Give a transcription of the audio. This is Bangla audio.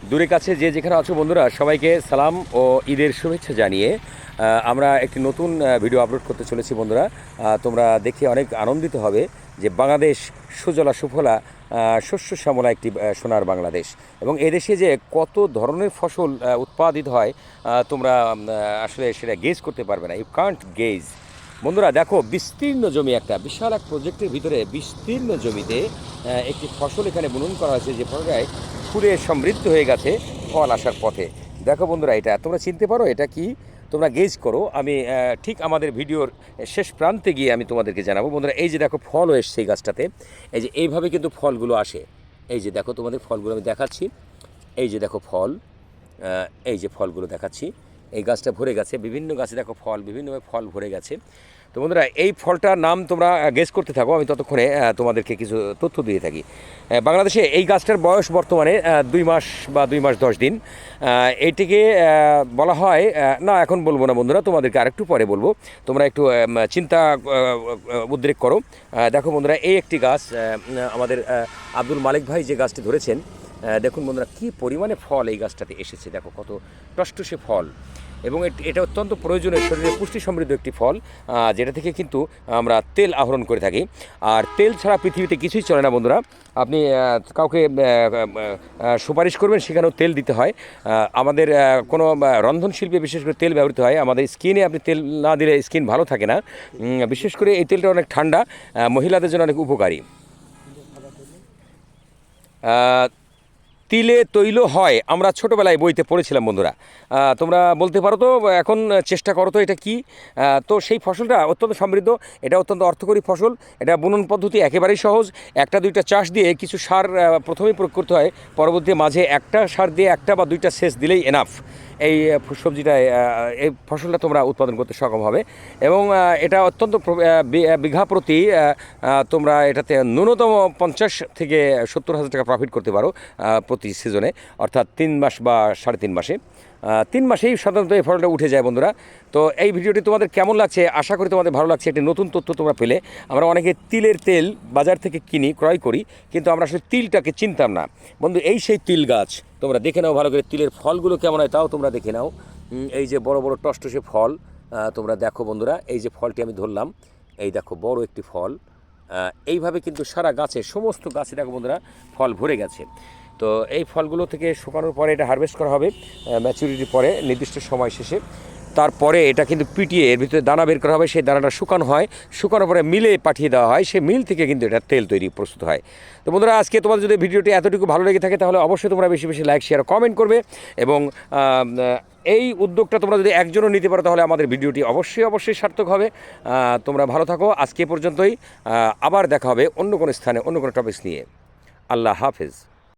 দূরে কাছে যে যেখানে আছো বন্ধুরা, সবাইকে সালাম ও ঈদের শুভেচ্ছা জানিয়ে আমরা একটি নতুন ভিডিও আপলোড করতে চলেছি বন্ধুরা। তোমরা দেখে অনেক আনন্দিত হবে যে বাংলাদেশ সুজলা সুফলা শস্য শ্যামলা একটি সোনার বাংলাদেশ, এবং এদেশে যে কত ধরনের ফসল উৎপাদিত হয় তোমরা আসলে সেটা গেজ করতে পারবে না, ইউ কান্ট গেজ। বন্ধুরা দেখো, বিস্তীর্ণ জমি, একটা বিশাল এক প্রজেক্টের ভিতরে বিস্তীর্ণ জমিতে একটি ফসল এখানে বুনন করা হয়েছে, যে ফসলটায় ফুলে সমৃদ্ধ হয়ে গেছে ফল আসার পথে। দেখো বন্ধুরা, এটা তোমরা চিনতে পারো এটা কি? তোমরা গেজ করো, আমি ঠিক আমাদের ভিডিওর শেষ প্রান্তে গিয়ে আমি তোমাদেরকে জানাবো। বন্ধুরা এই যে দেখো, ফলও এসছে এই গাছটাতে, এই যে এইভাবে কিন্তু ফলগুলো আসে। এই যে দেখো, তোমাদের ফলগুলো আমি দেখাচ্ছি, এই যে দেখো ফল, এই যে ফলগুলো দেখাচ্ছি, এই গাছটা ভরে গেছে, বিভিন্ন গাছে দেখো ফল, বিভিন্নভাবে ফল ভরে গেছে। তো বন্ধুরা এই ফলটার নাম তোমরা গেস করতে থাকো, আমি ততক্ষণে তোমাদেরকে কিছু তথ্য দিয়ে থাকি। বাংলাদেশে এই গাছটার বয়স বর্তমানে 2 মাস বা 2 মাস 10 দিন। এইটিকে বলা হয়, না এখন বলবো না বন্ধুরা, তোমাদেরকে আরেকটু পরে বলবো, তোমরা একটু চিন্তা উদ্রেক করো। দেখো বন্ধুরা, এই একটি গাছ, আমাদের আব্দুল মালিক ভাই যে গাছটি ধরেছেন, দেখুন বন্ধুরা কী পরিমাণে ফল এই গাছটাতে এসেছে, দেখো কত টসটসে ফল, এবং এটা অত্যন্ত প্রয়োজনীয়, শরীরে পুষ্টি সমৃদ্ধ একটি ফল, যেটা থেকে কিন্তু আমরা তেল আহরণ করে থাকি। আর তেল ছাড়া পৃথিবীতে কিছুই চলে না বন্ধুরা। আপনি কাউকে সুপারিশ করবেন, সেখানেও তেল দিতে হয়। আমাদের কোনো রন্ধনশিল্পে বিশেষ করে তেল ব্যবহৃত হয়। আমাদের স্কিনে আপনি তেল না দিলে স্কিন ভালো থাকে না। বিশেষ করে এই তেলটা অনেক ঠান্ডা, মহিলাদের জন্য অনেক উপকারী। তিলে তৈল হয়, আমরা ছোটোবেলায় বইতে পড়েছিলাম বন্ধুরা। তোমরা বলতে পারো তো, এখন চেষ্টা করো তো এটা কি। তো সেই ফসলটা অত্যন্ত সমৃদ্ধ, এটা অত্যন্ত অর্থকরী ফসল। এটা বুনন পদ্ধতি একেবারেই সহজ। 1-2টা চাষ দিয়ে কিছু সার প্রথমেই প্রয়োগ করতে হয়, পরবর্তী মাঝে একটা সার দিয়ে 1টা বা 2টা সেচ দিলেই এনাফ। এই সবজিটায় এই ফসলটা তোমরা উৎপাদন করতে সক্ষম হবে, এবং এটা অত্যন্ত বিঘা প্রতি তোমরা এটাতে ন্যূনতম 50 থেকে 70,000 টাকা প্রফিট করতে পারো প্রতি সিজনে, অর্থাৎ 3 মাস বা 3.5 মাসে। 3 মাসেই সাধারণত এই ফলটা উঠে যায় বন্ধুরা। তো এই ভিডিওটি তোমাদের কেমন লাগছে, আশা করি তোমাদের ভালো লাগছে। একটি নতুন তথ্য তোমরা পেলে। আমরা অনেকে তিলের তেল বাজার থেকে কিনি, ক্রয় করি, কিন্তু আমরা আসলে তিলটাকে চিনতাম না বন্ধু। এই সেই তিল গাছ, তোমরা দেখে নাও ভালো করে, তিলের ফলগুলো কেমন হয় তাও তোমরা দেখে নাও। এই যে বড় বড় টসটসে ফল, তোমরা দেখো বন্ধুরা, এই যে ফলটি আমি ধরলাম, এই দেখো বড় একটি ফল। এইভাবে কিন্তু সারা গাছে, সমস্ত গাছে দেখো বন্ধুরা ফল ভরে গেছে। তো এই ফলগুলো থেকে শুকানোর পরে এটা হারভেস্ট করা হবে ম্যাচুরিটির পরে, নির্দিষ্ট সময় শেষে। তারপরে এটা কিন্তু পিটিয়ে এর ভিতরে দানা বের করা হবে, সেই দানাটা শুকানো হয়, শুকানোর পরে মিলে পাঠিয়ে দেওয়া হয়, সেই মিল থেকে কিন্তু এটা তেল তৈরি প্রস্তুত হয়। তো বন্ধুরা আজকে তোমাদের যদি ভিডিওটি এতটুকু ভালো লেগে থাকে, তাহলে অবশ্যই তোমরা বেশি বেশি লাইক, শেয়ার, কমেন্ট করবে, এবং এই উদ্যোগটা তোমরা যদি একজনও নিতে পারো, তাহলে আমাদের ভিডিওটি অবশ্যই অবশ্যই সার্থক হবে। তোমরা ভালো থাকো, আজকে পর্যন্তই। আবার দেখা হবে অন্য কোনো স্থানে, অন্য কোনো টপিকস নিয়ে। আল্লাহ হাফেজ।